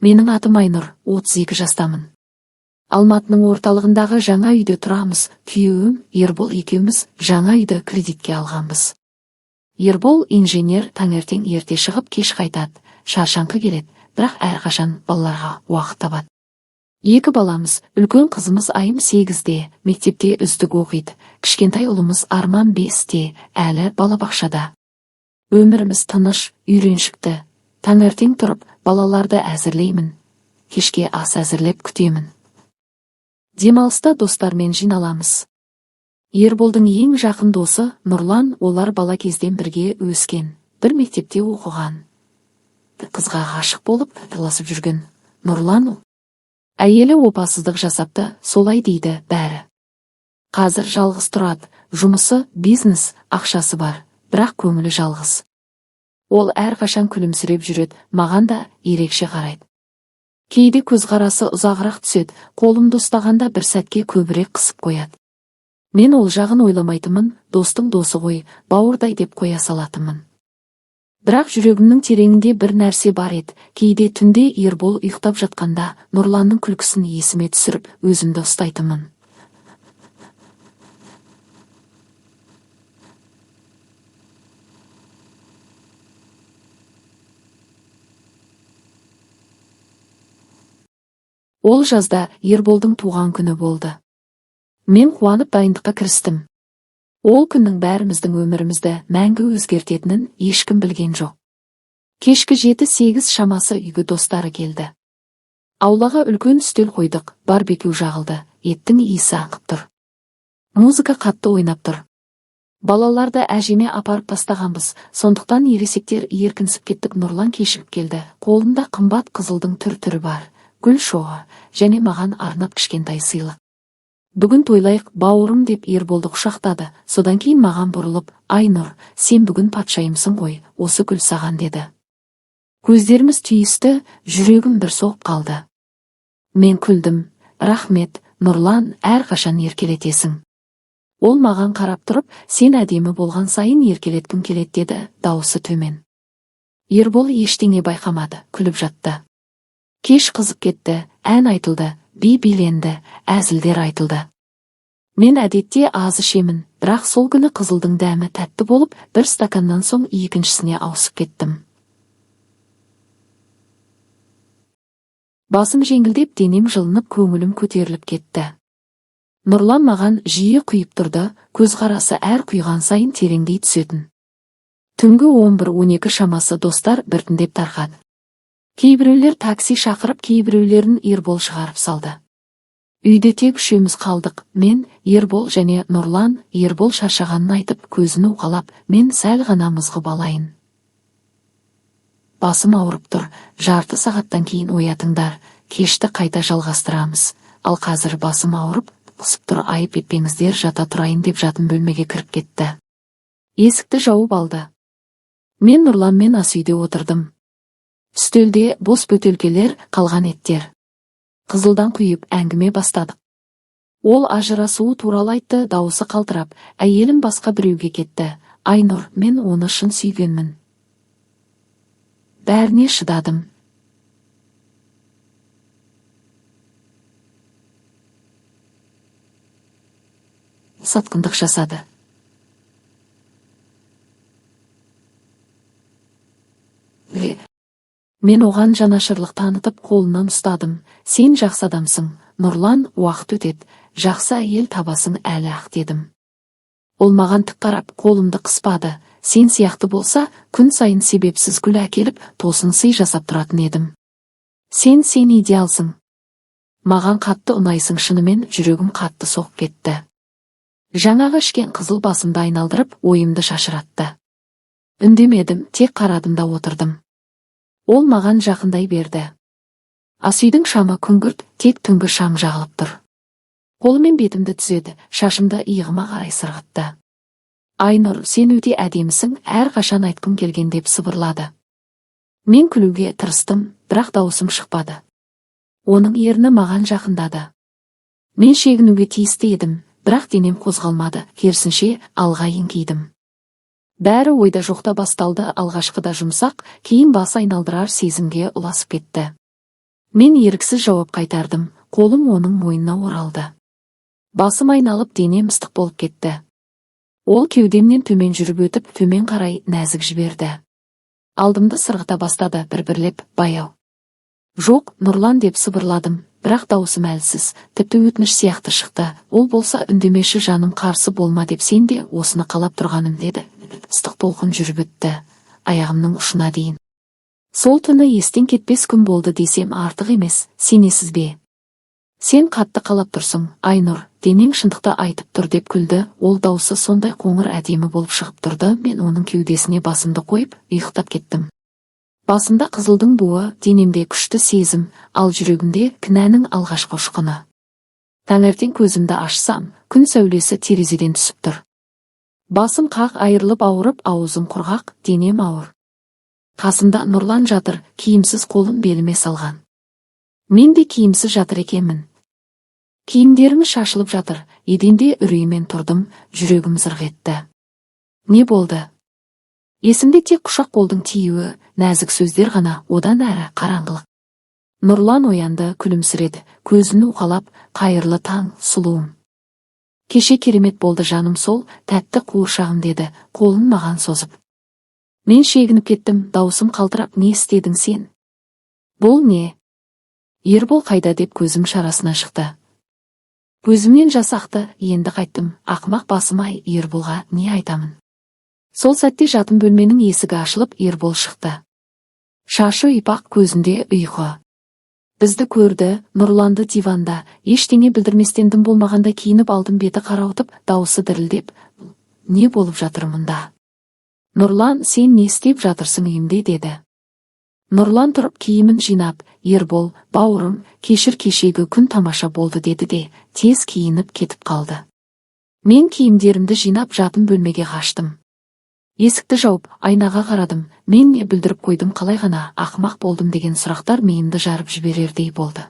Менің атым Айнұр, 32 жастамын. Алматының орталығындағы жаңа үйде тұрамыз. Күйеуім Ербол екеуміз жаңа үйді кредитке алғанбыз. Ербол инженер, таңертең ерте шығып кеш қайтады, шаршаңқы келеді, бірақ әрқашан балаларға уақыт табады. 2 баламыз, үлкен қызымыз Айым 8-де, мектепте үздік оқиды. Кішкентай ұлымыз Арман 5-те, әлі балабақшада. Өміріміз тыныш, үйреншікті. Таңертең тұрып, балаларды әзірлеймін. Кешке ас әзірлеп күтемін. Демалыста достармен жиналамыз. Ерболдың ең жақын досы Нұрлан, олар бала кезден бірге өскен, бір мектепте оқыған. Қызға ғашық болып, таласып жүрген Нұрлан. Әйелі опасыздық жасапты, солай дейді бәрі. Қазір жалғыз тұрады, жұмысы, бизнес, ақшасы бар, бірақ көңілі жалғыз. Ол әрқашан күлімсіреп жүреді, маған да ерекше қарайды. Кейде көзқарасы ұзағырақ түседі, қолымды ұстағанда бір сәтке көбірек қысып қояды. Мен ол жағын ойламайтынмын, достың досы ғой, бауырдай деп қоя салатынмын. Бірақ жүрегімнің тереңінде бір нәрсе бар еді. Кейде түнде Ербол ұйықтап жатқанда Нұрланның күлкісін есіме түсіріп, өзімді ұстайтынмын. Ол жазда Ерболдың туған күні болды. Мен қуанып дайындыққа кірістім. Ол күннің бәріміздің өмірімізді мәңгі өзгертетінін ешкім білген жоқ. Кешкі 7-8 шамасы үйге достары келді. Аулаға үлкен үстел қойдық, барбекю жағылды, еттің иісі аңқып тұр. Музыка қатты ойнап тұр. Балаларды әжеме апарып тастағанбыз, сондықтан ересектер еркінсіп кеттік. Нұрлан кешігіп келді. Қолында қымбат қызылдың түр-түрі бар, гүл шоғы, және маған арнап кішкентай сыйлық. Бүгін тойлайық, бауырым деп Ерболды құшақтады. Содан кейін маған бұрылып, Айнұр, сен бүгін патшайымсың ғой, осы гүл саған деді. Көздеріміз түйісті, жүрегім бір соғып қалды. Мен күлдім. Рахмет, Нұрлан, әрқашан еркелетесің. Ол маған қарап тұрып, сен әдемі болған сайын еркелеткім келеді деді, дауысы төмен. Ербол ештеңе байқамады, күліп жатты. Кеш қызып кетті, ән айтылды, би биленді, әзілдер айтылды. Мен әдетте аз ішемін, бірақ сол күні қызылдың дәмі тәтті болып, бір стаканнан соң екіншісіне ауысып кеттім. Басым жеңілдеп, денем жылынып, көңілім көтеріліп кетті. Нұрлан маған жиі құйып тұрды, көзқарасы әр құйған сайын тереңдей түсетін. Түнгі 11-12 шамасы достар біртіндеп тарқады. Кейбіреулер такси шақырып, кейбіреулерін Ербол шығарып салды. Үйде тек үшеуміз қалдық, мен, Ербол және Нұрлан. Ербол шаршағанын айтып, көзін уқалап, мен сәл ғана мызғып алайын. Басым ауырып тұр, жарты сағаттан кейін оятыңдар, кешті қайта жалғастырамыз. Ал қазір басым ауырып, қысып тұр, айып етпеңіздер, жата тұрайын деп жатын бөлмеге кіріп кетті. Есікті жауып алды. Мен Нұрланмен ас үйде отырдым. Үстелде бос бөтелкелер, қалған еттер. Қызылдан құйып әңгіме бастадық. Ол ажырасуы туралы айтты, дауысы қалтырап, әйелім басқа біреуге кетті. Айнұр, мен оны шын сүйгенмін. Бәріне шыдадым. Сатқындық жасады. Мен оған жанашырлық танытып қолынан ұстадым. Сен жақсы адамсың, Нұрлан, уақыт өтеді, жақсы әйел табасың әлі ақ дедім. Ол маған тік қарап, қолымды қыспады. Сен сияқты болса, күн сайын себепсіз гүл әкеліп, тосын сый жасап тұратын едім. Сен идеалсың. Маған қатты ұнайсың, шынымен жүрегім қатты соғып кетті. Жаңағы ішкен қызыл басымды айналдырып, ойымды шашыратты. Үндемедім, тек қарадым да отырдым. Ол маған жақындай берді. Ас үйдің шамы күңгірт, тек түнгі шам жағылып тұр. Қолымен бетімді түзеді, шашымды иығыма қарай сырғытты. Айнұр, сен өте әдемісің, әрқашан айтқым келген деп сыбырлады. Мен күлуге тырыстым, бірақ дауысым шықпады. Оның ерні маған жақындады. Мен шегінуге тиісті едім, бірақ денем қозғалмады, керісінше алға еңкейдім. Бәрі ойда жоқта басталды, алғашқыда жұмсақ, кейін бас айналдырар сезімге ұласып кетті. Мен еріксіз жауап қайтардым, қолым оның мойнына оралды. Басым айналып денем ыстық болып кетті. Ол кеудемнен төмен жүріп өтіп, төмен қарай нәзік жіберді. Алдымды сырғыта бастады, бір-бірлеп, баяу. Жоқ, Нұрлан деп сыбырладым, бірақ даусым әлсіз, тіпті өтініш сияқты шықты. Ол болса үндемеші, жаным, қарсы болма деп, сен де осыны қалап тұрғаным, деді. Ыстық толқын жүріп өтті, аяғымның ұшына дейін. Сол түні естен кетпес күн болды десем артық емес, сенесіз бе? Сен қатты қалап тұрсың, Айнұр, денең шындықты айтып тұр, деп күлді. Ол даусы сондай қоңыр, әдемі болып шығып тұрды. Мен оның кеудесіне басымды қойып, ұйықтап кеттім. Басымда қызылдың буы, денемде күшті сезім, ал жүрегімде кінәнің алғашқы ұшқыны. Таңертең көзімді ашсам, күн сәулесі терезеден түсіп тұр. Басым қақ айырылып ауырып, аузым құрғақ, денем ауыр. Қасымда Нұрлан жатыр, киімсіз, қолын беліме салған. Мен де киімсіз жатыр екенмін. Киімдерім шашылып жатыр, еденде үреймен тұрдым, жүрегім зырқ етті. Не болды? Есімде тек құшақ қолдың тиюі, нәзік сөздер ғана, одан әрі қараңғылық. Нұрлан оянды, күлімсіреді, көзін уқалап, қайырлы таң, сұлуым. Кеше керемет болды жаным, сол тәтті қуыршағым, деді, қолын маған созып. Мен шегініп кеттім, даусым қалтырап, не істедің сен? Бұл не? Ербол қайда, деп көзім шарасына шықты. Көзімнен жас ақты, енді қайттым, ақымақ басым-ай, Ерболға не айтамын? Сол сәтте жатын бөлменің есігі ашылып, Ербол шықты. Шашы ұйпақ, көзінде ұйқы. Бізді көрді, Нұрланды диванда, ештеңе білдірместен дым болмағанда киініп алдым, беті қарауытып, дауысы дірілдеп. Не болып жатыр мұнда? Нұрлан, сен не істеп жатырсың үйімде, деді. Нұрлан тұрып киімін жинап, Ербол, бауырым, кешір, кешегі күн тамаша болды, деді де, тез киініп кетіп қалды. Мен киімдерімді жинап жатын бөлмеге қаштым. Есікті жауып, айнаға қарадым, мен не бүлдіріп қойдым, қалай ғана ақымақ болдым деген сұрақтар миымды жарып жіберердей болды.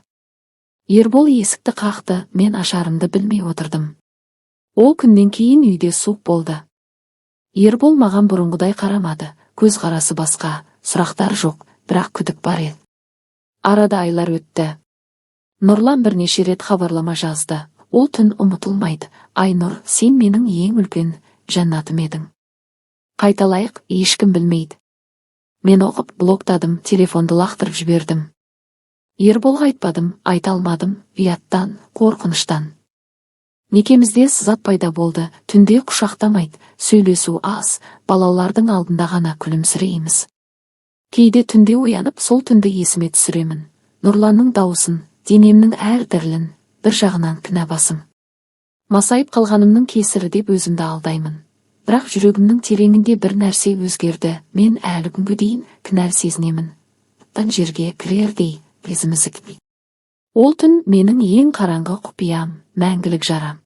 Ербол есікті қақты, мен ашарымды білмей отырдым. Ол күннен кейін үйде суық болды. Ербол маған бұрынғыдай қарамады, көз қарасы басқа, сұрақтар жоқ, бірақ күдік бар еді. Арада айлар өтті. Нұрлан бірнеше рет хабарлама жазды. Ол түн ұмытылмайды. Айнұр, сен менің ең үлкен жәннатым едің. Қайталайық, ешкім білмейді. Мен оқып блоктадым, телефонды лақтырып жібердім. Ерболға айтпадым, айта алмадым, ұяттан, қорқыныштан. Некемізде сызат пайда болды, түнде құшақтамайды, сөйлесу аз, балалардың алдында ғана күлімсірейміз. Кейде түнде оянып, сол түнді есіме түсіремін. Нұрланның даусын, денемнің әр дірілін, бір жағынан кінә басым. Масайып қалғанымның кесірі деп өзімді алдаймын. Бірақ жүрегімнің тереңінде бір нәрсе өзгерді. Мен әлі күнге дейін кінәл сезінемін. Тан жерге кірердей, безімізік. Ол түн менің ең қараңғы құпиям, мәңгілік жарам.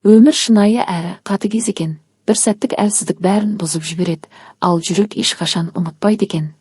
Өмір шынайы әрі қатыгез екен. Бір сәттік әлсіздік бәрін бұзып жібереді, ал жүрек ешқашан ұмытпайды екен.